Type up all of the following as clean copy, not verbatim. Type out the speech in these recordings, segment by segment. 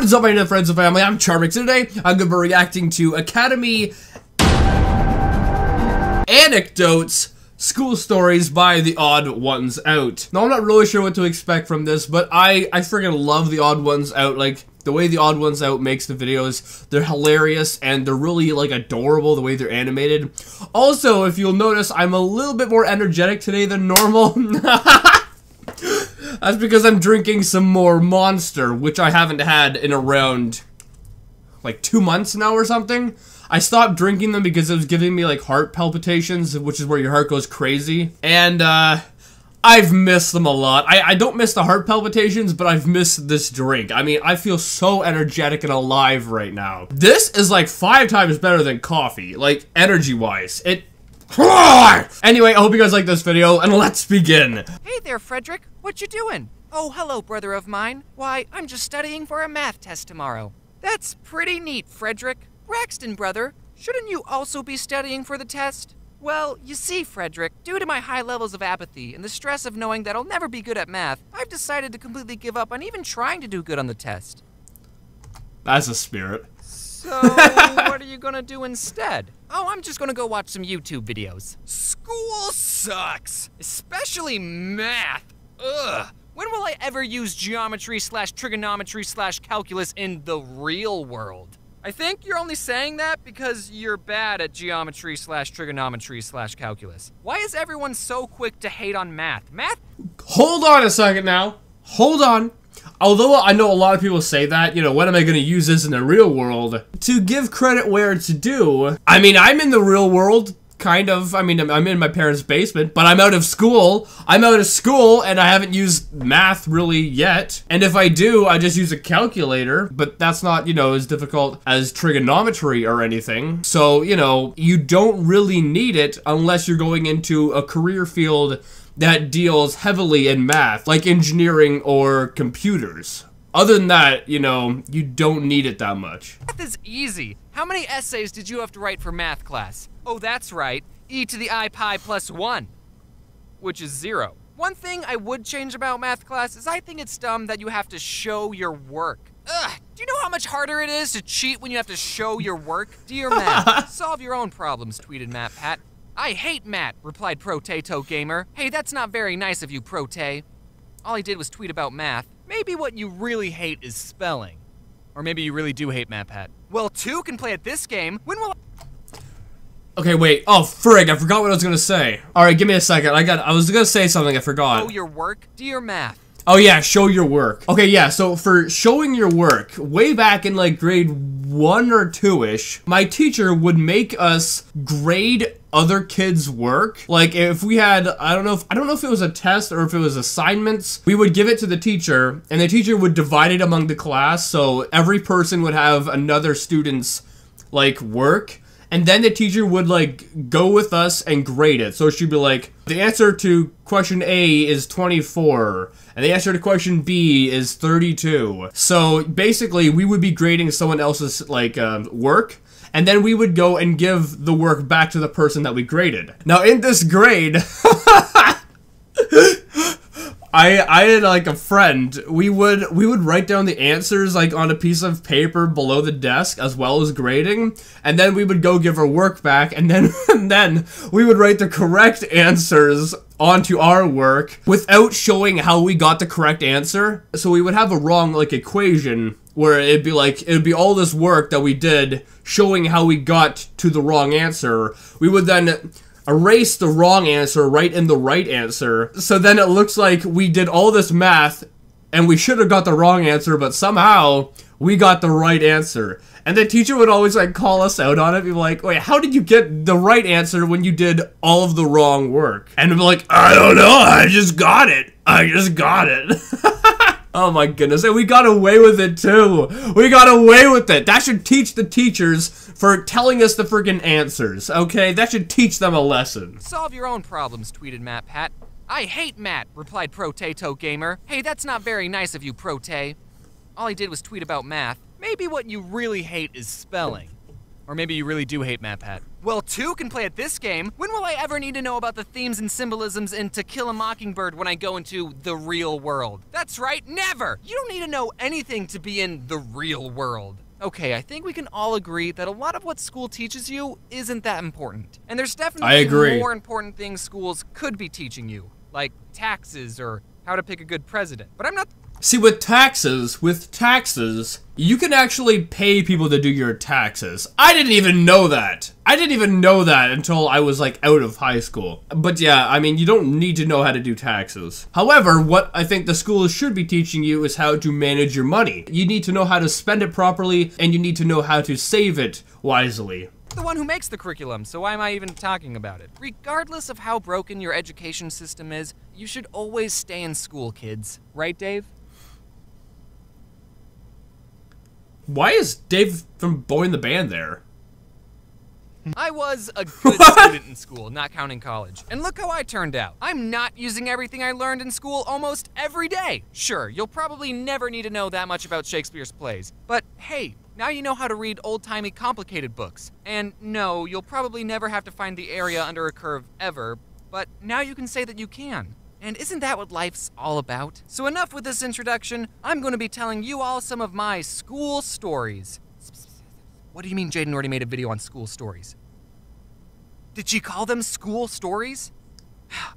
What is up, my new friends and family? I'm Charmx. Today, I'm going to be reacting to Academy Anecdotes School Stories by the Odd Ones Out. Now, I'm not really sure what to expect from this, but I freaking love the Odd Ones Out. Like, the way the Odd Ones Out makes the videos, they're hilarious, and they're really, like, adorable the way they're animated. Also, if you'll notice, I'm a little bit more energetic today than normal. That's because I'm drinking some more Monster, which I haven't had in around, like, 2 months now or something. I stopped drinking them because it was giving me, like, heart palpitations, which is where your heart goes crazy. And, I've missed them a lot. I don't miss the heart palpitations, but I've missed this drink. I mean, I feel so energetic and alive right now. This is, like, 5 times better than coffee, like, energy-wise. Anyway, I hope you guys like this video, and let's begin. Hey there, Frederick. What you doing? Oh, hello, brother of mine. Why, I'm just studying for a math test tomorrow. That's pretty neat, Frederick. Braxton, brother, shouldn't you also be studying for the test? Well, you see, Frederick, due to my high levels of apathy and the stress of knowing that I'll never be good at math, I've decided to completely give up on even trying to do good on the test. That's a spirit. So, what are you gonna do instead? Oh, I'm just gonna go watch some YouTube videos. School sucks! Especially math! Ugh! When will I ever use geometry/trigonometry/calculus in the real world? I think you're only saying that because you're bad at geometry/trigonometry/calculus. Why is everyone so quick to hate on math? Math? Hold on a second now. Hold on. Although I know a lot of people say that, you know, when am I going to use this in the real world? To give credit where it's due, I mean, I'm in the real world, kind of. I mean, I'm in my parents' basement, but I'm out of school. I'm out of school, and I haven't used math really yet. And if I do, I just use a calculator, but that's not, you know, as difficult as trigonometry or anything. So, you know, you don't really need it unless you're going into a career field that deals heavily in math, like engineering or computers. Other than that, you know, you don't need it that much. Math is easy. How many essays did you have to write for math class? Oh, that's right, e to the I pi plus 1, which is 0. One thing I would change about math class is I think it's dumb that you have to show your work. Ugh, do you know how much harder it is to cheat when you have to show your work? Dear Matt, solve your own problems, tweeted MattPat. I hate Matt, replied Protato Gamer. Hey, that's not very nice of you, Prote. All he did was tweet about math. Maybe what you really hate is spelling. Or maybe you really do hate MattPat. Well, 2 can play at this game. When will Okay, wait. Oh, frig, I forgot what I was gonna say. Alright, give me a second. I was gonna say something, I forgot. Show your work? Dear Math. Oh yeah, show your work. Okay, yeah, so for showing your work, way back in like grade 1 or 2-ish, my teacher would make us grade other kids' work. Like if we had, I don't know if it was a test or if it was assignments, we would give it to the teacher, and the teacher would divide it among the class, so every person would have another student's, like, work. And then the teacher would, like, go with us and grade it. So she'd be like, the answer to question A is 24, and the answer to question B is 32. So basically, we would be grading someone else's, like, work, and then we would go and give the work back to the person that we graded. Now, in this grade, I had like a friend, we would write down the answers like on a piece of paper below the desk as well as grading, and then we would go give our work back, and then we would write the correct answers onto our work without showing how we got the correct answer. So we would have a wrong like equation where it'd be all this work that we did showing how we got to the wrong answer. We would then erase the wrong answer, write in the right answer, so then it looks like we did all this math and we should have got the wrong answer, but somehow we got the right answer. And the teacher would always like call us out on it, be like, wait, how did you get the right answer when you did all of the wrong work? And we'd be like, I don't know, I just got it. Oh my goodness, and we got away with it too. We got away with it. That should teach the teachers for telling us the freaking answers, okay? That should teach them a lesson. Solve your own problems, tweeted MattPat. I hate Matt, replied Protato Gamer. Hey, that's not very nice of you, Prote. All he did was tweet about math. Maybe what you really hate is spelling. Or maybe you really do hate MatPat. Well, 2 can play at this game. When will I ever need to know about the themes and symbolisms in To Kill a Mockingbird when I go into the real world? That's right, never! You don't need to know anything to be in the real world. Okay, I think we can all agree that a lot of what school teaches you isn't that important. And there's definitely more important things schools could be teaching you, like taxes or how to pick a good president. But I'm not... See, with taxes, you can actually pay people to do your taxes. I didn't even know that. I didn't even know that until I was, like, out of high school. But yeah, I mean, you don't need to know how to do taxes. However, what I think the schools should be teaching you is how to manage your money. You need to know how to spend it properly, and you need to know how to save it wisely. The one who makes the curriculum, so why am I even talking about it? Regardless of how broken your education system is, you should always stay in school, kids. Right, Dave? Why is Dave from Boy in the Band there? I was a good student in school, not counting college. And look how I turned out. I'm not using everything I learned in school almost every day. Sure, you'll probably never need to know that much about Shakespeare's plays. But hey, now you know how to read old-timey complicated books. And no, you'll probably never have to find the area under a curve ever, but now you can say that you can. And isn't that what life's all about? So enough with this introduction. I'm going to be telling you all some of my school stories. What do you mean Jaden already made a video on school stories? Did she call them school stories?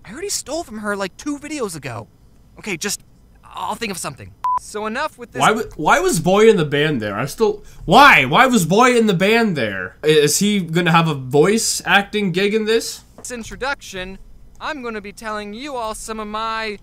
I already stole from her like 2 videos ago. Okay, I'll think of something. So enough with this. Why was Boy in the Band there? Why was Boy in the Band there? Is he gonna have a voice acting gig in this? This introduction, I'm going to be telling you all some of my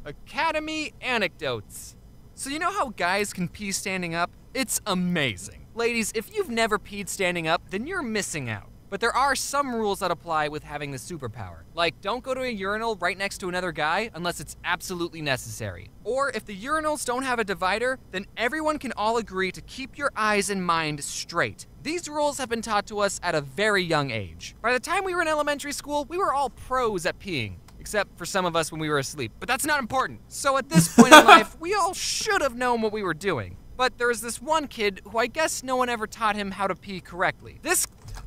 Academy Anecdotes. So you know how guys can pee standing up? It's amazing. Ladies, if you've never peed standing up, then you're missing out. But there are some rules that apply with having the superpower. Like, don't go to a urinal right next to another guy unless it's absolutely necessary. Or if the urinals don't have a divider, then everyone can all agree to keep your eyes and mind straight. These rules have been taught to us at a very young age. By the time we were in elementary school, we were all pros at peeing. Except for some of us when we were asleep. But that's not important. So at this point in life, we all should have known what we were doing. But there was this one kid who I guess no one ever taught him how to pee correctly.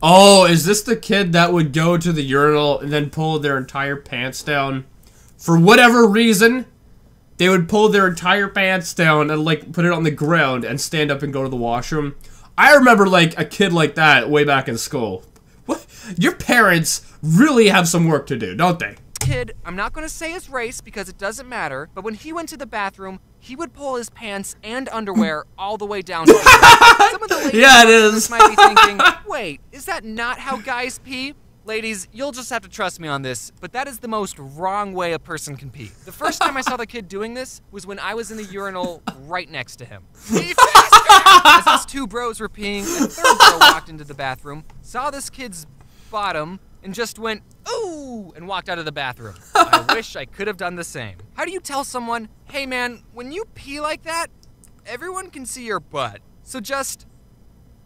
Oh, is this the kid that would go to the urinal and then pull their entire pants down? For whatever reason, they would pull their entire pants down and, like, put it on the ground and stand up and go to the washroom. I remember, like, a kid like that way back in school. What? Your parents really have some work to do, don't they? Kid, I'm not going to say his race because it doesn't matter, but when he went to the bathroom, he would pull his pants and underwear all the way down to his legs. Some of the ladies might be thinking, wait, is that not how guys pee? Ladies, you'll just have to trust me on this, but that is the most wrong way a person can pee. The first time I saw the kid doing this was when I was in the urinal right next to him. Pee faster! As those 2 bros were peeing, a 3rd bro walked into the bathroom, saw this kid's bottom, and just went, ooh, and walked out of the bathroom. I wish I could have done the same. How do you tell someone, hey man, when you pee like that, everyone can see your butt. So just,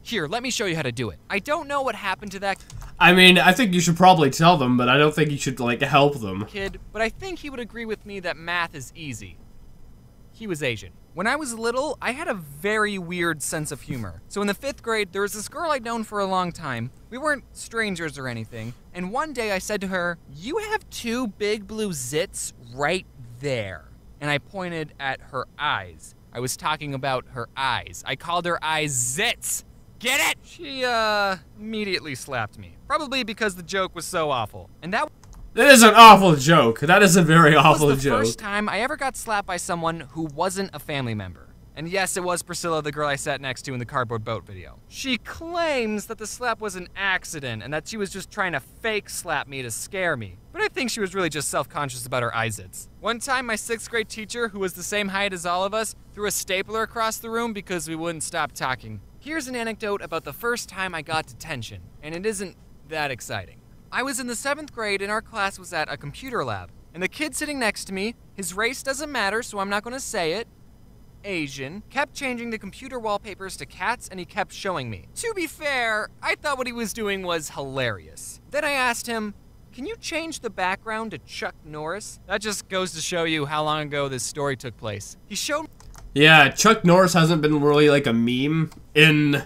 here, let me show you how to do it. I don't know what happened to that I mean, I think you should probably tell them, but I don't think you should, like, help them. Kid, but I think he would agree with me that math is easy. He was Asian. When I was little, I had a very weird sense of humor. So in the 5th grade, there was this girl I'd known for a long time. We weren't strangers or anything. And one day I said to her, you have 2 big blue zits right there. And I pointed at her eyes. I was talking about her eyes. I called her eyes zits. Get it? She, immediately slapped me. Probably because the joke was so awful. And that is an awful joke. That is a very awful joke. It was the first time I ever got slapped by someone who wasn't a family member. And yes, it was Priscilla, the girl I sat next to in the cardboard boat video. She claims that the slap was an accident and that she was just trying to fake slap me to scare me. But I think she was really just self-conscious about her eyesids. One time, my 6th grade teacher, who was the same height as all of us, threw a stapler across the room because we wouldn't stop talking. Here's an anecdote about the first time I got detention, and it isn't that exciting. I was in the 7th grade and our class was at a computer lab. And the kid sitting next to me, his race doesn't matter, so I'm not gonna say it, Asian, kept changing the computer wallpapers to cats and he kept showing me. To be fair, I thought what he was doing was hilarious. Then I asked him, can you change the background to Chuck Norris? That just goes to show you how long ago this story took place. He showed. Yeah, Chuck Norris hasn't been really like a meme in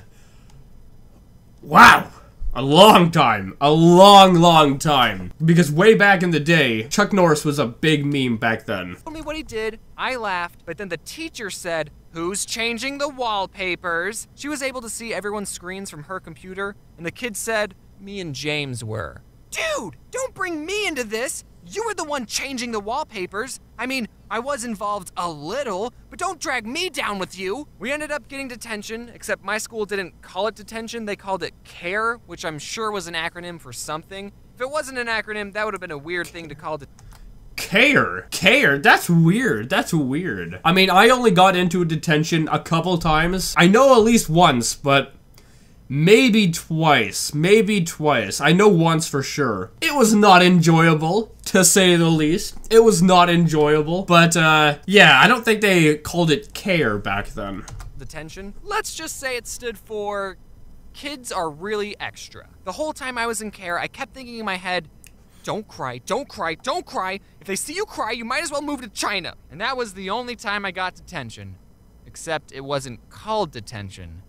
Wow. A long time. A long, long time. Because way back in the day, Chuck Norris was a big meme back then. Told me what he did, I laughed, but then the teacher said, "Who's changing the wallpapers?" She was able to see everyone's screens from her computer, and the kid said, "Me and James were." Dude, don't bring me into this! You were the one changing the wallpapers. I mean, I was involved a little, but don't drag me down with you. We ended up getting detention, except my school didn't call it detention, they called it CARE, which I'm sure was an acronym for something. If it wasn't an acronym, that would have been a weird thing to call it. CARE? CARE? That's weird. That's weird. I mean, I only got into a detention a couple times. I know at least once, but maybe twice. Maybe twice. I know once for sure. It was not enjoyable, to say the least. It was not enjoyable. But, yeah, I don't think they called it CARE back then. Detention? Let's just say it stood for Kids Are Really Extra. The whole time I was in CARE, I kept thinking in my head, don't cry, don't cry, don't cry. If they see you cry, you might as well move to China. And that was the only time I got detention. Except it wasn't called detention.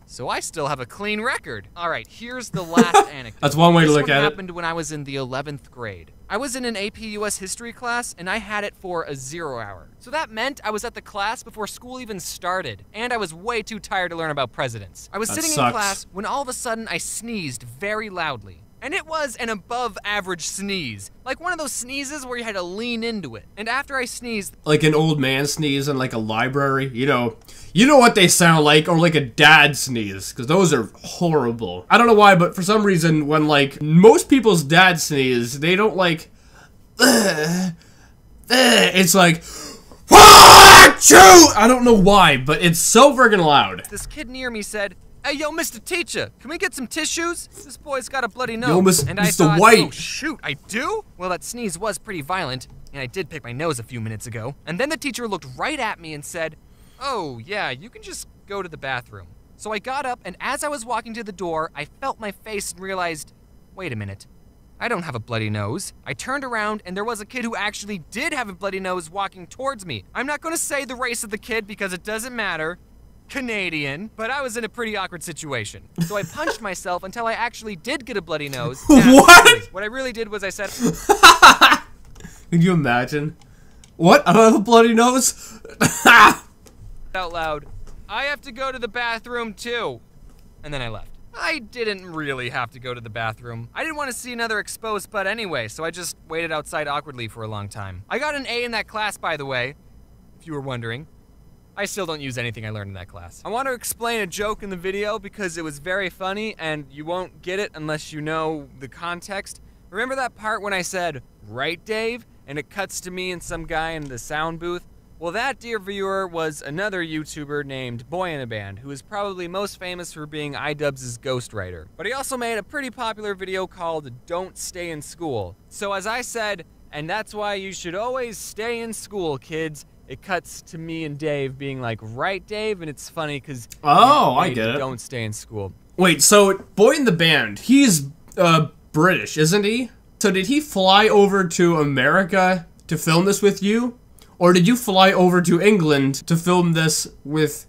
So I still have a clean record. All right, here's the last anecdote. That's one way to look at it. This happened when I was in the 11th grade. I was in an AP US history class, and I had it for a 0 hour. So that meant I was at the class before school even started, and I was way too tired to learn about presidents. I was sitting in class when all of a sudden I sneezed very loudly. And it was an above average sneeze. Like one of those sneezes where you had to lean into it. And after I sneezed... Like an old man sneeze in like a library, you know what they sound like, or like a dad sneeze, because those are horrible. I don't know why, but for some reason, when like most people's dad sneeze, they don't like... It's like... I don't know why, but it's so friggin' loud. This kid near me said, "Hey, yo, Mr. Teacher, can we get some tissues? This boy's got a bloody nose." Yo, and I Mr. thought, White. Oh, shoot, I do? Well, that sneeze was pretty violent, and I did pick my nose a few minutes ago. And then the teacher looked right at me and said, "Oh, yeah, you can just go to the bathroom." So I got up, and as I was walking to the door, I felt my face and realized, wait a minute. I don't have a bloody nose. I turned around, and there was a kid who actually did have a bloody nose walking towards me. I'm not going to say the race of the kid because it doesn't matter. Canadian, but I was in a pretty awkward situation. So I punched myself until I actually did get a bloody nose. What? What I really did was I said... Can you imagine? What? I don't have a bloody nose? out loud, "I have to go to the bathroom too." And then I left. I didn't really have to go to the bathroom. I didn't want to see another exposed butt anyway, so I just waited outside awkwardly for a long time. I got an A in that class, by the way, if you were wondering. I still don't use anything I learned in that class. I want to explain a joke in the video because it was very funny and you won't get it unless you know the context. Remember that part when I said, "Right, Dave?" and it cuts to me and some guy in the sound booth? Well, that, dear viewer, was another YouTuber named Boy in a Band, who is probably most famous for being iDubbbz's ghostwriter. But he also made a pretty popular video called "Don't Stay in School." So as I said, and that's why you should always stay in school, kids, it cuts to me and Dave being like, "Right, Dave?" and it's funny because I get it. Don't stay in school. Wait, so Boy in the Band, he's British, isn't he? So did he fly over to America to film this with you? Or did you fly over to England to film this with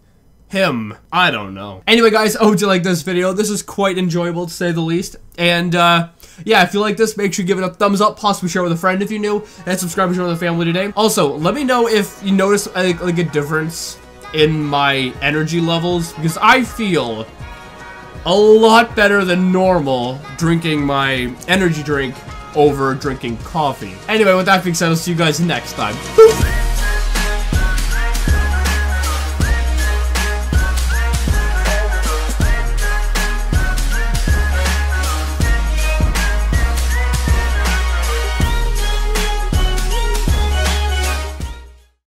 him? I don't know. Anyway, guys, I hope you like this video. This is quite enjoyable, to say the least. And, yeah, if you like this, make sure you give it a thumbs up, possibly share it with a friend if you're new, and subscribe to join the family today. Also, let me know if you notice, like a difference in my energy levels, because I feel a lot better than normal drinking my energy drink over drinking coffee. Anyway, with that being said, I'll see you guys next time.